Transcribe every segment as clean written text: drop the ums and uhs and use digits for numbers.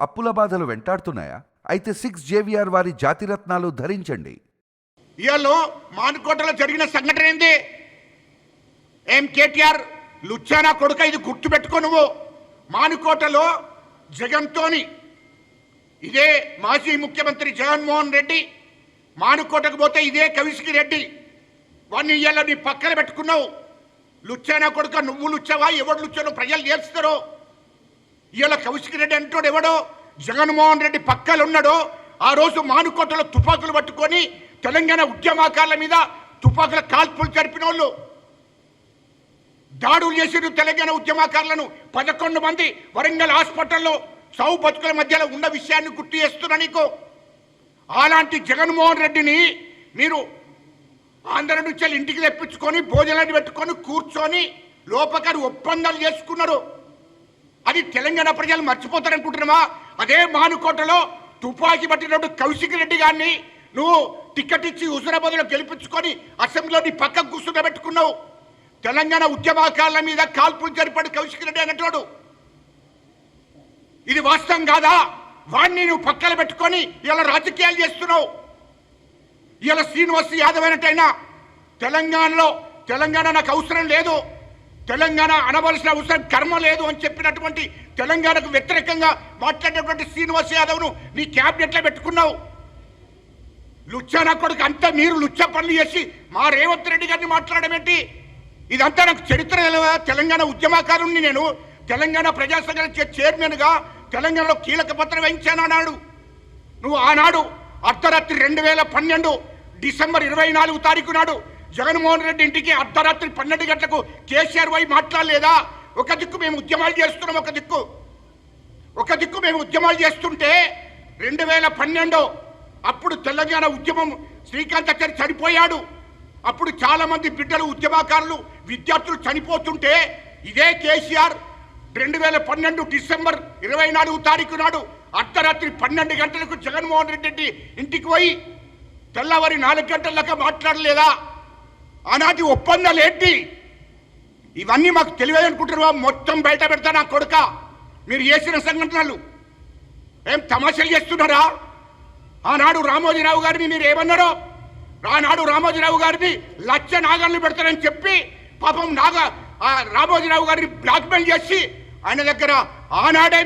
అప్పుల బాధలు వెంటాడుతున్నాయా? అయితే 6JVR వారి జాతిరత్నాలు ధరించండి. ఇయాలో మానుకోటలో జరిగిన సంఘటన ఏంది? ఏం కేటీఆర్ లుచ్చానా కొడుక, ఇది గుర్తు పెట్టుకో నువ్వు. మానుకోటలో జగన్తోని ఇదే మాజీ ముఖ్యమంత్రి జగన్మోహన్ రెడ్డి మానుకోటకు పోతే ఇదే కవిష్కి రెడ్డి వాడిని ఇయ్యాల నీ పక్కన పెట్టుకున్నావు. లుచ్చానా కొడుక, నువ్వు లుచ్చావా? ఎవడు లుచ్చానో ప్రజలు చేస్తారో. ఇవాళ కవిష్కి రెడ్డి అంటాడు ఎవడో జగన్మోహన్ రెడ్డి పక్కలు ఉన్నాడో. ఆ రోజు మానుకోటలో తుపాకులు పట్టుకొని తెలంగాణ ఉద్యమకారుల మీద తుపాకుల కాల్పులు జరిపిన వాళ్ళు, దాడులు చేసిన తెలంగాణ ఉద్యమకారులను 11 మంది వరంగల్ హాస్పిటల్లో సావు బతుకుల మధ్యలో ఉన్న విషయాన్ని గుర్తు చేస్తున్నా నీకు. అలాంటి జగన్మోహన్ రెడ్డిని మీరు ఆంధ్ర నుంచి ఇంటికి తెప్పించుకొని భోజనాన్ని పెట్టుకొని కూర్చొని లోపకారి ఒప్పందాలు చేసుకున్నారు. అది తెలంగాణ ప్రజలు మర్చిపోతారనుకుంటున్నావా? అదే మానుకోటలో తుపాకీ పట్టినప్పుడు కౌశిక్ రెడ్డి గారిని నువ్వు టికెట్ ఇచ్చి హుజురాబాద్లో గెలిపించుకొని అసెంబ్లీలో పక్కకు కూర్చుండబెట్టుకున్నావు. తెలంగాణ ఉద్యమకారుల మీద కాల్పులు జరిపాడు కౌశిక్ రెడ్డి అన్నట్టు. ఇది వాస్తవం కాదా? వాడిని నువ్వు పక్కన పెట్టుకొని ఇలా రాజకీయాలు చేస్తున్నావు. ఇలా శ్రీనివాస్ యాదవ్ అయినట్టయినా తెలంగాణ నాకు అవసరం లేదు, తెలంగాణ అనవలసిన అవసరం కర్మ లేదు అని చెప్పినటువంటి తెలంగాణకు వ్యతిరేకంగా మాట్లాడినటువంటి శ్రీనివాస్ యాదవ్ను నీ క్యాబినెట్లో పెట్టుకున్నావు. లుచ్చానా కొడుకు అంతా మీరు లుచ్చ పనులు చేసి మా రేవంత్ రెడ్డి గారిని మాట్లాడమేంటి? ఇదంతా నాకు చరిత్ర తెలియదా? తెలంగాణ ఉద్యమకారుణ్ణి నేను, తెలంగాణ ప్రజాసంఘ చైర్మన్గా తెలంగాణలో కీలక పత్రం వహించాను అన్నాడు నువ్వు. ఆనాడు అర్ధరాత్రి 2012 డిసెంబర్ 24 తారీఖు నాడు జగన్మోహన్ రెడ్డి ఇంటికి అర్ధరాత్రి 12 గంటలకు కేసీఆర్ వై మాట్లాడలేదా? ఒక దిక్కు మేము ఉద్యమాలు చేస్తున్నాం, ఒక దిక్కు మేము ఉద్యమాలు చేస్తుంటే 2012 అప్పుడు తెలంగాణ ఉద్యమం శ్రీకాంతాచారి చనిపోయాడు. అప్పుడు చాలా మంది బిడ్డలు ఉద్యమకారులు విద్యార్థులు చనిపోతుంటే ఇదే కేసీఆర్ 2012 డిసెంబర్ 24 తారీఖు నాడు అర్ధరాత్రి 12 గంటలకు జగన్మోహన్ రెడ్డి ఇంటికి పోయి తెల్లవారి 4 గంటల దాకా మాట్లాడలేదా? ఆనాటి ఒప్పందాలు ఏంటి? ఇవన్నీ మాకు తెలియదనుకుంటున్నావా? మొత్తం బయట పెడతా నా కొడుక. మీరు చేసిన సంఘటనలు ఏం తమాషాలు చేస్తున్నారా? ఆనాడు రామోజీరావు గారిని మీరు ఏమన్నారో, ఆనాడు రామోజీరావు గారిని లక్ష నాగాలను పెడతారని చెప్పి పాపం రామోజీరావు గారిని బ్లాక్మెయిల్ చేసి ఆయన దగ్గర ఆనాడే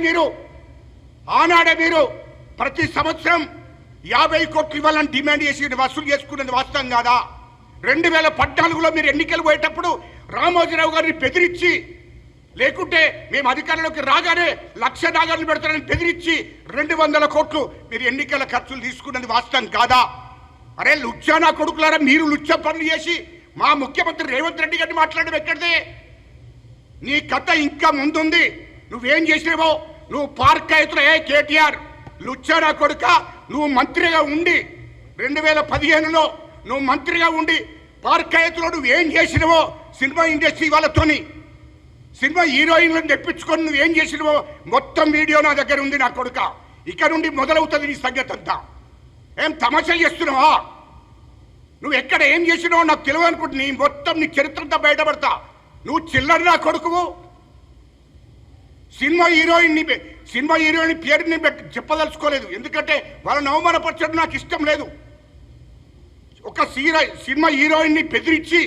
మీరు ప్రతి సంవత్సరం 50 కోట్లు ఇవ్వాలని డిమాండ్ చేసి వసూలు చేసుకున్నది వాస్తవం కాదా? 2014లో మీరు ఎన్నికలు పోయేటప్పుడు రామోజీరావు గారిని బెదిరించి, లేకుంటే మేము అధికారంలోకి రాగానే లక్ష నాగాలను పెడతారని బెదిరించి 200 కోట్లు మీరు ఎన్నికల ఖర్చులు తీసుకున్నది వాస్తవం కాదా? అరే లుచ్చానా కొడుకులారా, మీరు లుచ్చ పనులు చేసి మా ముఖ్యమంత్రి రేవంత్ రెడ్డి గారిని మాట్లాడడం ఎక్కడిదే? నీ కథ ఇంకా ముందుంది. నువ్వేం చేసినావో నువ్వు పార్కాయతులు. ఏ కేటీఆర్ లుచ్చానా కొడుక, నువ్వు మంత్రిగా ఉండి 2015లో నువ్వు మంత్రిగా ఉండి పార్కాయతులో నువ్వేం చేసినావో సినిమా ఇండస్ట్రీ వాళ్ళతోని సినిమా హీరోయిన్లను తెప్పించుకొని నువ్వేం చేసినావో మొత్తం వీడియో నా దగ్గర ఉంది నా కొడుక. ఇక్కడ నుండి మొదలవుతుంది నీ సంగతి అంతా. ఏం తమాషాలు చేస్తున్నావా? నువ్వు ఎక్కడ ఏం చేసినావో నాకు తెలియదు అనుకుంటు నీ మొత్తం నీ చరిత్రంతా బయటపడతా. నువ్వు చిల్లర నా కొడుకువు. సినిమా హీరోయిన్ పేరుని చెప్పదలుచుకోలేదు, ఎందుకంటే వాళ్ళని అవమానపరచడం నాకు ఇష్టం లేదు. ఒక సినిమా హీరోయిన్ని బెదిరించి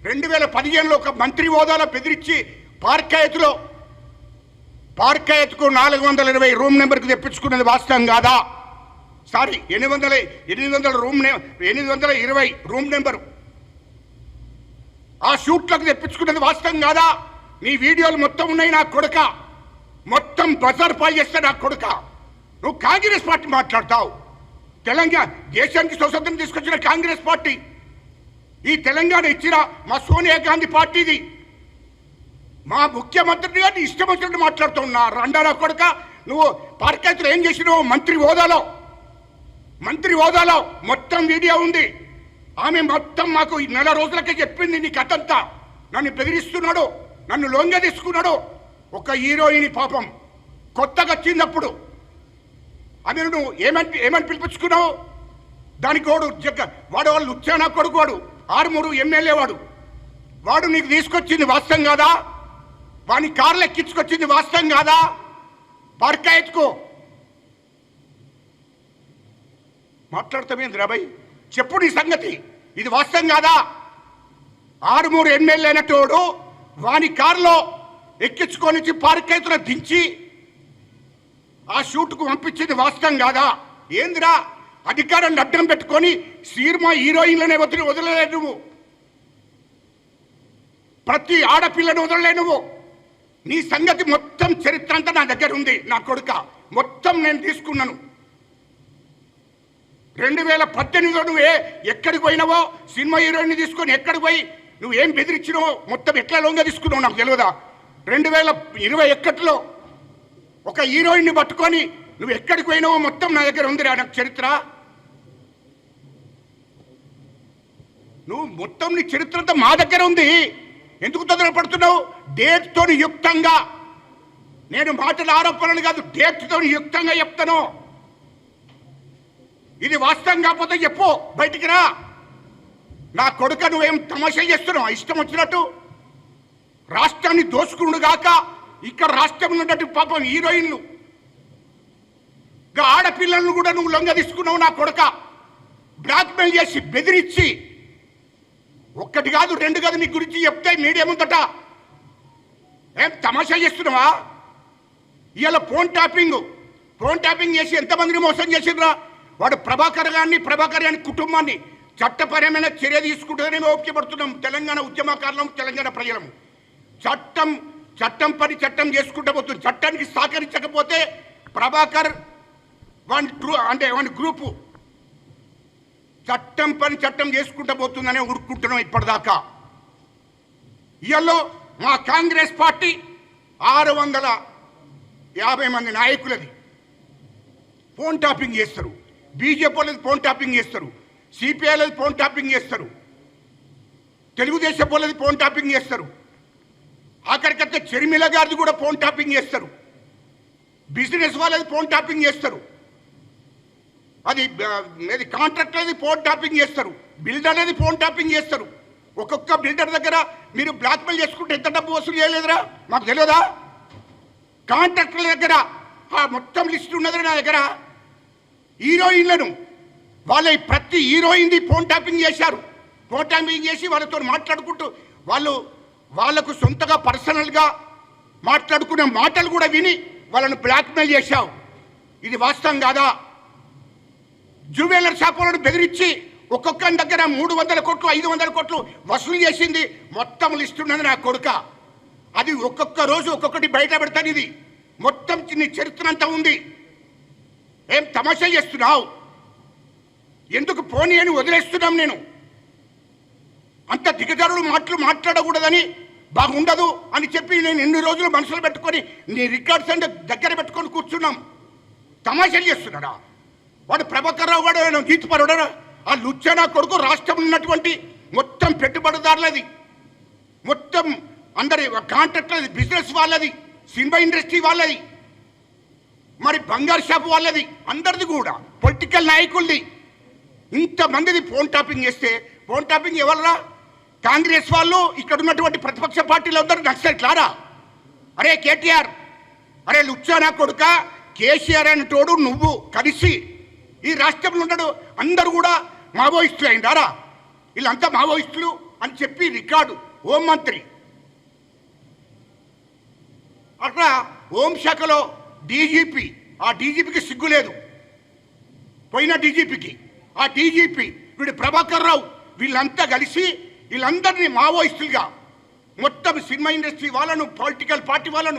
2015లో ఒక మంత్రి హోదాలో బెదిరించి పార్కాయతుకు 420 రూమ్ నెంబర్కి తెప్పించుకున్నది వాస్తవం కాదా? సారీ 820 రూమ్ నెంబరు ఆ షూట్లకు తెప్పించుకున్నది వాస్తవం కాదా? నీ వీడియోలు మొత్తం ఉన్నాయి నా కొడుక. మొత్తం బజార్ పాలు చేస్తే నా కొడుక. నువ్వు కాంగ్రెస్ పార్టీ మాట్లాడతావు. తెలంగాణ దేశానికి స్వతంత్రం తీసుకొచ్చిన కాంగ్రెస్ పార్టీ, ఈ తెలంగాణ ఇచ్చిన మా సోనియా గాంధీ పార్టీది. మా ముఖ్యమంత్రి గారిని ఇష్టం వచ్చినట్టు మాట్లాడుతున్నా రండా కొడుక. నువ్వు పార్కాయతులు ఏం చేసినావు? మంత్రి హోదాలో మొత్తం వీడియో ఉంది. ఆమె మొత్తం మాకు 4 రోజులకే చెప్పింది నీ కథంతా. నన్ను బెదిరిస్తున్నాడు, నన్ను లొంగ తీసుకున్నాడు. ఒక హీరోయిన్ పాపం కొత్తగా వచ్చినప్పుడు ఆమె నువ్వు ఏమని పిలిపించుకున్నావు? దానికి వాడు వాళ్ళు లుచ్చానా కొడుకు, వాడు ఆరుమూరు ఎమ్మెల్యే వాడు నీకు తీసుకొచ్చింది వాస్తవం కాదా? వాడిని కార్లు ఎక్కించుకొచ్చింది వాస్తవం కాదా? పార్కాయత్కు మాట్లాడతామేంది రాబాయ్? చెప్పు నీ సంగతి. ఇది వాస్తవం కాదా? 6 ఎమ్మెల్యే అయినటోడు వాని కారులో ఎక్కించుకొని పార్కైతులో దించి ఆ షూట్కు పంపించింది వాస్తవం కాదా? ఏందిరా అధికారాన్ని అడ్డం పెట్టుకొని సినిమా హీరోయిన్లనే వదలలే నువ్వు, ప్రతి ఆడపిల్లను వదలలే నువ్వు. నీ సంగతి మొత్తం చరిత్ర అంతా నా దగ్గర ఉంది నా కొడుక, మొత్తం నేను తీసుకున్నాను. 2018లో నువ్వు ఎక్కడికి పోయినావో సినిమా హీరోయిన్ తీసుకొని ఎక్కడికి పోయి నువ్వేం బెదిరించినావో మొత్తం ఎట్లా లొంగ తీసుకున్నావు నాకు తెలియదా? 2021లో ఒక హీరోయిన్ని పట్టుకొని నువ్వు ఎక్కడికి పోయినావో మొత్తం నా దగ్గర ఉందిరా నాకు చరిత్ర. నువ్వు మొత్తం నీ చరిత్ర అంతా మా దగ్గర ఉంది. ఎందుకు తొందరపడుతున్నావు? డేట్తో యుక్తంగా, నేను మాటల ఆరోపణలు కాదు, డేట్తో యుక్తంగా చెప్తాను. ఇది వాస్తవం కాకపోతే చెప్పు, బయటికి రా. నా కొడుక నువ్వేం తమాషా చేస్తున్నావు ఇష్టం వచ్చినట్టు? రాష్ట్రాన్ని దోసుకుడు గాక ఇక్కడ రాష్ట్రంలో ఉన్నట్టు పాపం హీరోయిన్లు ఆడపిల్లలను కూడా నువ్వు లొంగ తీసుకున్నావు నా కొడుక. బ్లాక్మెయిల్ చేసి బెదిరించి, ఒక్కటి కాదు 2 కాదు, నీ గురించి చెప్తే మీడియా ముందట ఏం తమాషా చేస్తున్నావా? ఇవాళ ఫోన్ ట్యాపింగ్ చేసి ఎంతమందిని మోసం చేసిండ్రా? వాడు ప్రభాకర్ గారిని కుటుంబాన్ని చట్టపరమైన చర్య తీసుకుంటుందని ఓపిక పడుతున్నాం. తెలంగాణ ఉద్యమకారులం, తెలంగాణ ప్రజలము. చట్టం పని చట్టం చేసుకుంటూ పోతుంది. చట్టానికి సహకరించకపోతే ప్రభాకర్ వాని గ్రూపు చట్టం పని చట్టం చేసుకుంటూ పోతుందనే ఉరుక్కుంటున్నాం ఇప్పటిదాకా. ఇవాళ మా కాంగ్రెస్ పార్టీ 650 మంది నాయకులది ఫోన్ టాపింగ్ చేస్తారు, బీజేపీ వాళ్ళది ఫోన్ టాపింగ్ చేస్తారు, సిపిఐలది ఫోన్ టాపింగ్ చేస్తారు, తెలుగుదేశం వాళ్ళది ఫోన్ టాపింగ్ చేస్తారు, ఆఖరికైతే చెరిమిల గారిది కూడా ఫోన్ టాపింగ్ చేస్తారు, బిజినెస్ వాళ్ళది ఫోన్ టాపింగ్ చేస్తారు, అది కాంట్రాక్ట్ అనేది ఫోన్ టాపింగ్ చేస్తారు, బిల్డర్ అనేది ఫోన్ టాపింగ్ చేస్తారు. ఒక్కొక్క బిల్డర్ దగ్గర మీరు బ్లాక్మెయిల్ చేసుకుంటే ఎంత డబ్బు వసూలు చేయలేదురా మాకు తెలియదా? కాంట్రాక్టర్ల దగ్గర మొత్తం లిస్ట్ ఉన్నది నా దగ్గర. హీరోయిన్లను వాళ్ళ ప్రతి హీరోయిన్ది ఫోన్ ట్యాపింగ్ చేశారు. ఫోన్ ట్యాపింగ్ చేసి వాళ్ళతో మాట్లాడుకుంటూ వాళ్ళకు సొంతగా పర్సనల్గా మాట్లాడుకునే మాటలు కూడా విని వాళ్ళను బ్లాక్మెయిల్ చేశావు. ఇది వాస్తవం కాదా? జ్యువెలర్ షాపులను బెదిరించి ఒక్కొక్కరి దగ్గర 300 కోట్లు 500 కోట్లు వసూలు చేసింది మొత్తం లిస్ట్ ఉన్నది నా కొడుక. అది ఒక్కొక్క రోజు ఒక్కొక్కటి బయట పెడతాను. ఇది మొత్తం నీ చరిత్ర అంతా ఉంది. ఏం తమాషా చేస్తున్నావు? ఎందుకు పోనీ అని వదిలేస్తున్నాం. నేను అంత దిగజారుడు మాట్లాడకూడదని, బాగుండదు అని చెప్పి నేను ఎన్ని రోజులు మనసులో పెట్టుకొని నీ రికార్డ్స్ అంటే దగ్గర పెట్టుకొని కూర్చున్నాం. తమాషాలు చేస్తున్నాడా వాడు? ప్రభాకర్ రావు వాడు గీతపరుడా? ఆ లుచ్చనా కొడుకు రాష్ట్రంలో ఉన్నటువంటి మొత్తం పెట్టుబడిదారులది, మొత్తం అందరి కాంట్రాక్టర్ది, బిజినెస్ వాళ్ళది, సినిమా ఇండస్ట్రీ వాళ్ళది, మరి బంగారు షాప్ వాళ్ళది, అందరిది కూడా పొలిటికల్ నాయకులది. ఇంతమందిది ఫోన్ టాపింగ్ చేస్తే ఫోన్ టాపింగ్ ఎవరురా? కాంగ్రెస్ వాళ్ళు, ఇక్కడ ఉన్నటువంటి ప్రతిపక్ష పార్టీలు అందరూ నక్సలైట్లారా? అరే కేటీఆర్, అరే లుచ్చానా కొడుక, కేసీఆర్ అని తోడు నువ్వు కలిసి ఈ రాష్ట్రంలో ఉన్నాడు అందరూ కూడా మావోయిస్టులు అయిందారా? వీళ్ళంతా మావోయిస్టులు అని చెప్పి రికార్డు హోంమంత్రి. అట్లా హోంశాఖలో డీజీపీ, ఆ డీజీపీకి సిగ్గు లేదు. పోయిన డీజీపీకి ఆ డీజీపీ వీడు ప్రభాకర్ రావు వీళ్ళంతా కలిసి వీళ్ళందరినీ మావోయిస్టులుగా మొత్తం సినిమా ఇండస్ట్రీ వాళ్ళను, పొలిటికల్ పార్టీ వాళ్ళను